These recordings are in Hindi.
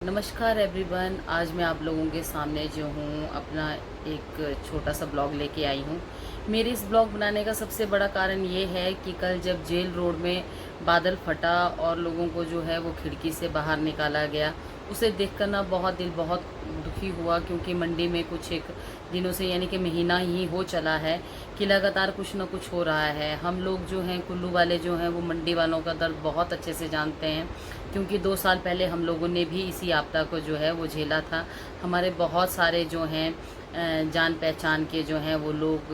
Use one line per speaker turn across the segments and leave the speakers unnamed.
नमस्कार एवरीवन। आज मैं आप लोगों के सामने जो हूँ अपना एक छोटा सा ब्लॉग लेके आई हूँ। मेरे इस ब्लॉग बनाने का सबसे बड़ा कारण ये है कि कल जब जेल रोड में बादल फटा और लोगों को जो है वो खिड़की से बाहर निकाला गया, उसे देखकर ना दिल बहुत दुखी हुआ, क्योंकि मंडी में कुछ एक दिनों से यानी कि महीना ही हो चला है कि लगातार कुछ ना कुछ हो रहा है। हम लोग जो हैं कुल्लू वाले जो हैं वो मंडी वालों का दर्द बहुत अच्छे से जानते हैं, क्योंकि 2 साल पहले हम लोगों ने भी इसी आपदा को जो है वो झेला था। हमारे बहुत सारे जो हैं जान पहचान के जो हैं वो लोग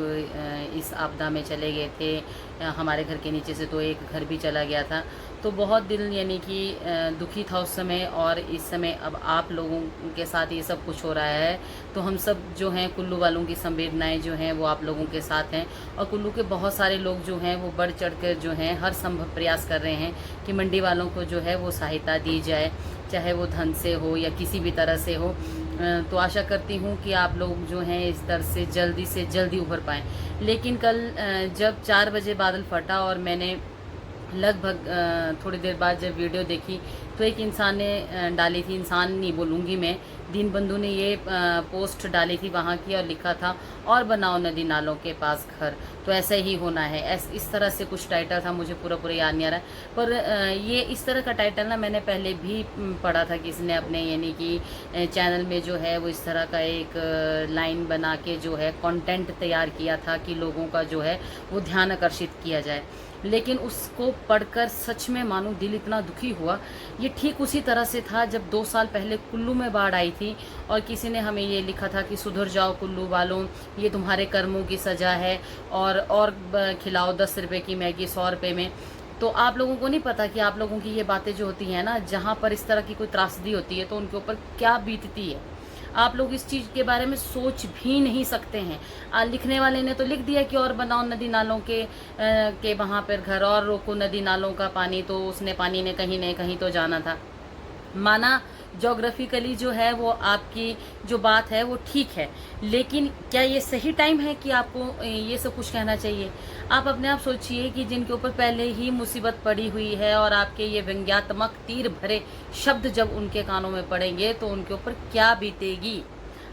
इस आपदा में चले गए थे। हमारे घर के नीचे से तो एक घर भी चला गया था। तो बहुत दिल यानी कि दुखी था उस समय, और इस समय अब आप लोगों के साथ ये सब कुछ हो रहा है, तो हम सब जो हैं कुल्लू वालों की संवेदनाएं जो हैं वो आप लोगों के साथ हैं। और कुल्लू के बहुत सारे लोग जो हैं वो बढ़ चढ़ कर जो हैं हर संभव प्रयास कर रहे हैं कि मंडी वालों को जो है वो सहायता दी जाए, चाहे वो धन से हो या किसी भी तरह से हो। तो आशा करती हूँ कि आप लोग जो हैं इस दर्द से जल्दी उभर पाएँ। लेकिन कल जब 4 बजे बादल फटा और मैंने लगभग थोड़ी देर बाद जब वीडियो देखी, तो एक इंसान ने डाली थी, इंसान नहीं बोलूँगी मैं, दीनबंधु ने ये पोस्ट डाली थी वहाँ की, और लिखा था और बनाओ नदी नालों के पास घर, तो ऐसे ही होना है। इस तरह से कुछ टाइटल था, मुझे पूरा याद नहीं आ रहा है, पर ये इस तरह का टाइटल ना मैंने पहले भी पढ़ा था कि इसने अपने यानी कि चैनल में जो है वो इस तरह का एक लाइन बना के जो है कंटेंट तैयार किया था कि लोगों का जो है वो ध्यान आकर्षित किया जाए। लेकिन उसको पढ़कर सच में मानो दिल इतना दुखी हुआ। ये ठीक उसी तरह से था जब 2 साल पहले कुल्लू में बाढ़ आई थी और किसी ने हमें ये लिखा था कि सुधर जाओ कुल्लू वालों, ये तुम्हारे कर्मों की सज़ा है, और खिलाओ 10 रुपये की मैगी 100 रुपये में। तो आप लोगों को नहीं पता कि आप लोगों की ये बातें जो होती हैं ना, जहाँ पर इस तरह की कोई त्रासदी होती है तो उनके ऊपर क्या बीतती है। आप लोग इस चीज़ के बारे में सोच भी नहीं सकते हैं। लिखने वाले ने तो लिख दिया कि और बनाओ नदी नालों के वहाँ पर घर, और रोको नदी नालों का पानी, तो उसने पानी ने कहीं न कहीं तो जाना था। माना जोग्राफिकली जो है वो आपकी जो बात है वो ठीक है, लेकिन क्या ये सही टाइम है कि आपको ये सब कुछ कहना चाहिए? आप अपने आप सोचिए कि जिनके ऊपर पहले ही मुसीबत पड़ी हुई है और आपके ये व्यंग्यात्मक तीर भरे शब्द जब उनके कानों में पड़ेंगे तो उनके ऊपर क्या बीतेगी,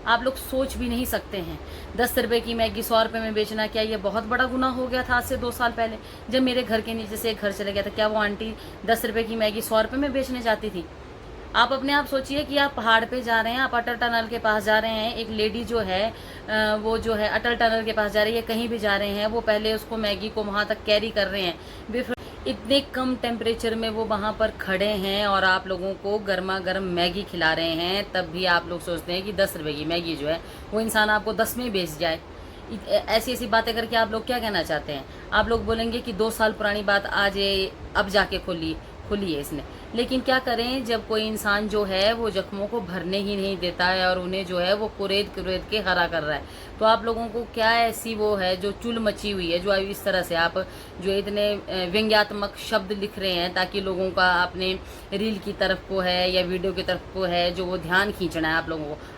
आप लोग सोच भी नहीं सकते हैं। 10 रुपये की मैगी 100 रुपये में बेचना, क्या ये बहुत बड़ा गुनाह हो गया था आज से 2 साल पहले? जब मेरे घर के नीचे से एक घर चला गया था, क्या वो आंटी 10 रुपये की मैगी 100 रुपये में बेचने जाती थी? आप अपने आप सोचिए कि आप पहाड़ पे जा रहे हैं, आप अटल टनल के पास जा रहे हैं, एक लेडी जो है वो जो है अटल टनल के पास जा रही है, कहीं भी जा रहे हैं, वो पहले उसको मैगी को वहाँ तक कैरी कर रहे हैं। इतने कम टेम्परेचर में वो वहाँ पर खड़े हैं और आप लोगों को गर्मा गर्म मैगी खिला रहे हैं, तब भी आप लोग सोचते हैं कि 10 रुपये की मैगी जो है वो इंसान आपको 10 में बेच जाए। ऐसी ऐसी बातें करके आप लोग क्या कहना चाहते हैं? आप लोग बोलेंगे कि 2 साल पुरानी बात आज अब जाके खुली है इसने। लेकिन क्या करें, जब कोई इंसान जो है वो जख्मों को भरने ही नहीं देता है और उन्हें जो है वो कुरेद के हरा कर रहा है, तो आप लोगों को क्या ऐसी वो है जो चुल मची हुई है, जो इस तरह से आप जो इतने व्यंग्यात्मक शब्द लिख रहे हैं ताकि लोगों का अपने रील की तरफ को है या वीडियो की तरफ को है जो वो ध्यान खींचना है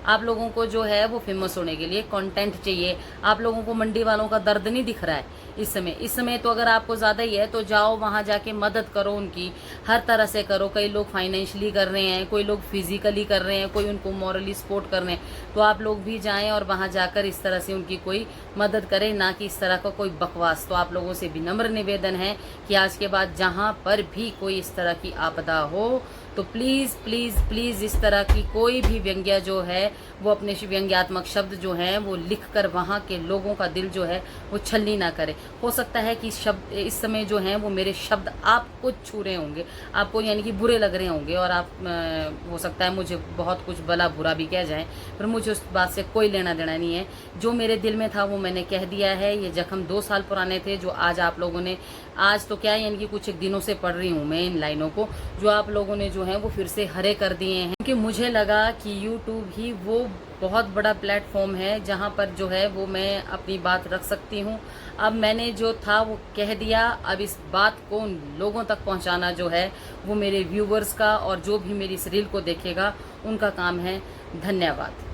आप लोगों को जो है वो फेमस होने के लिए कंटेंट चाहिए। आप लोगों को मंडी वालों का दर्द नहीं दिख रहा है इस समय तो अगर आपको ज़्यादा ही है तो जाओ वहाँ जाके मदद करो उनकी, हर तरह से करो। कई लोग फाइनेंशियली कर रहे हैं, कोई लोग फिजिकली कर रहे हैं, कोई उनको मॉरली सपोर्ट कर रहे हैं, तो आप लोग भी जाएं और वहाँ जाकर इस तरह से उनकी कोई मदद करें, ना कि इस तरह का कोई बकवास। तो आप लोगों से विनम्र निवेदन है कि आज के बाद जहाँ पर भी कोई इस तरह की आपदा हो तो प्लीज़ प्लीज़ प्लीज़ इस तरह की कोई भी व्यंग्य जो है वो अपने व्यंग्यात्मक शब्द जो हैं वो लिख कर वहाँ के लोगों का दिल जो है वो छलनी ना करे। हो सकता है कि शब्द इस समय जो हैं वो मेरे शब्द आपको छू रहे होंगे, आपको यानी कि बुरे लग रहे होंगे, और आप हो सकता है मुझे बहुत कुछ भला बुरा भी कह जाएं, पर मुझे उस बात से कोई लेना देना नहीं है। जो मेरे दिल में था वो मैंने कह दिया है। ये जख्म 2 साल पुराने थे जो आज आप लोगों ने, आज तो क्या यानी कि कुछ एक दिनों से पढ़ रही हूँ मैं इन लाइनों को, जो आप लोगों ने जो है वो फिर से हरे कर दिए हैं। क्योंकि मुझे लगा कि यूट्यूब ही वो बहुत बड़ा प्लेटफॉर्म है जहाँ पर जो है वो मैं अपनी बात रख सकती हूँ। अब मैंने जो था वो कह दिया, अब इस बात को उन लोगों तक पहुँचाना जो है वो मेरे व्यूवर्स का और जो भी मेरी इस रील को देखेगा उनका काम है। धन्यवाद।